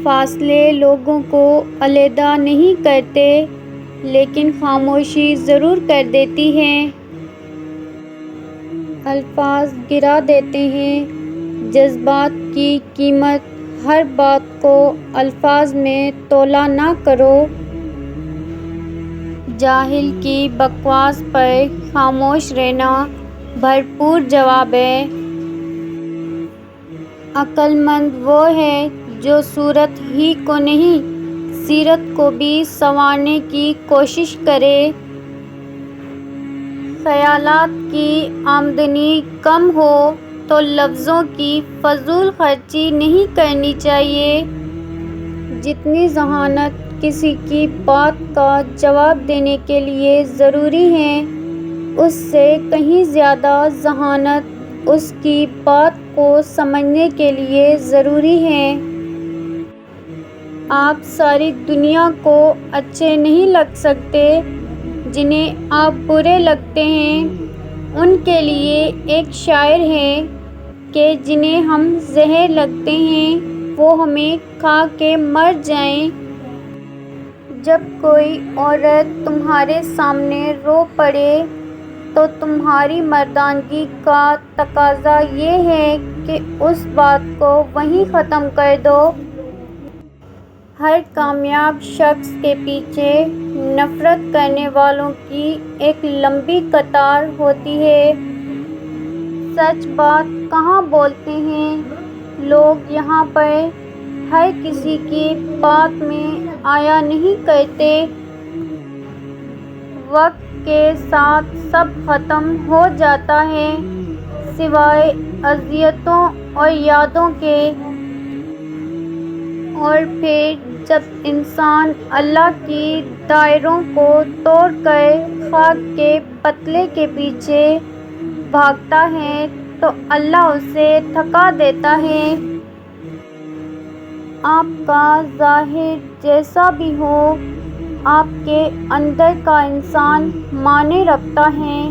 فاصلے لوگوں کو علیحدہ نہیں کرتے، لیکن خاموشی ضرور کر دیتی ہیں۔ الفاظ گرا دیتے ہیں، جذبات کی قیمت۔ ہر بات کو الفاظ میں تولا نہ کرو۔ جاہل کی بکواس پر خاموش رہنا بھرپور جواب ہے۔ عقل مند وہ ہے جو صورت ہی کو نہیں، سیرت کو بھی سنوارنے کی کوشش کرے۔ خیالات کی آمدنی کم ہو تو لفظوں کی فضول خرچی نہیں کرنی چاہیے۔ جتنی ذہانت کسی کی بات کا جواب دینے کے لیے ضروری ہے، اس سے کہیں زیادہ ذہانت اس کی بات کو سمجھنے کے لیے ضروری ہے۔ آپ ساری دنیا کو اچھے نہیں لگ سکتے، جنہیں آپ برے لگتے ہیں ان کے لیے ایک شاعر ہے کہ جنہیں ہم زہر لگتے ہیں وہ ہمیں کھا کے مر جائیں۔ جب کوئی عورت تمہارے سامنے رو پڑے تو تمہاری مردانگی کا تقاضا یہ ہے کہ اس بات کو وہیں ختم کر دو۔ ہر کامیاب شخص کے پیچھے نفرت کرنے والوں کی ایک لمبی قطار ہوتی ہے۔ سچ بات کہاں بولتے ہیں لوگ یہاں پر، ہر کسی کی بات میں آیا نہیں کرتے۔ وقت کے ساتھ سب ختم ہو جاتا ہے سوائے اذیتوں اور یادوں کے۔ اور پھر جب انسان اللہ کی دائروں کو توڑ کر خاک کے پتلے کے پیچھے بھاگتا ہے تو اللہ اسے تھکا دیتا ہے۔ آپ کا ظاہر جیسا بھی ہو، آپ کے اندر کا انسان معنی رکھتا ہے۔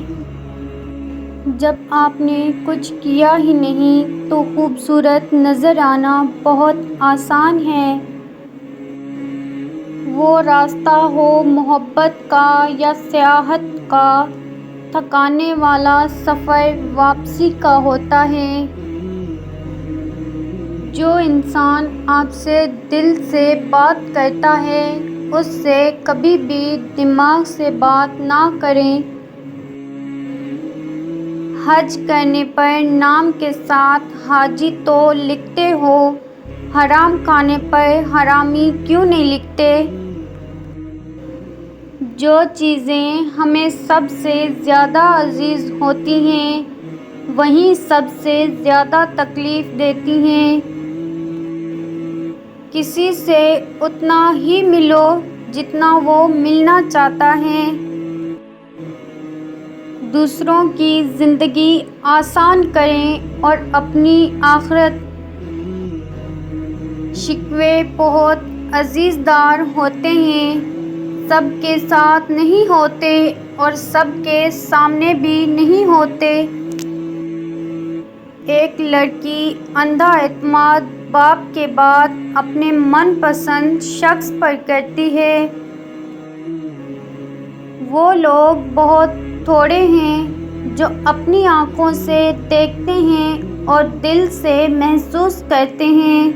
جب آپ نے کچھ کیا ہی نہیں تو خوبصورت نظر آنا بہت آسان ہے۔ وہ راستہ ہو محبت کا یا سیاحت کا، تھکانے والا سفر واپسی کا ہوتا ہے۔ جو انسان آپ سے دل سے بات کرتا ہے اس سے کبھی بھی دماغ سے بات نہ کریں۔ حج کرنے پر نام کے ساتھ حاجی تو لکھتے ہو، حرام کھانے پر حرامی کیوں نہیں لکھتے؟ جو چیزیں ہمیں سب سے زیادہ عزیز ہوتی ہیں وہی سب سے زیادہ تکلیف دیتی ہیں۔ کسی سے اتنا ہی ملو جتنا وہ ملنا چاہتا ہے۔ دوسروں کی زندگی آسان کریں اور اپنی آخرت۔ شکوے بہت عزیزدار ہوتے ہیں، سب کے ساتھ نہیں ہوتے اور سب کے سامنے بھی نہیں ہوتے۔ ایک لڑکی اندھا اعتماد باپ کے بعد اپنے من پسند شخص پر کرتی ہے۔ وہ لوگ بہت تھوڑے ہیں جو اپنی آنکھوں سے دیکھتے ہیں اور دل سے محسوس کرتے ہیں۔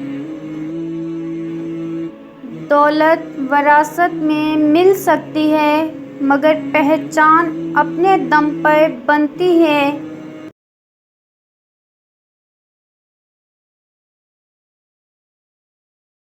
دولت وراثت میں مل سکتی ہے مگر پہچان اپنے دم پر بنتی ہے۔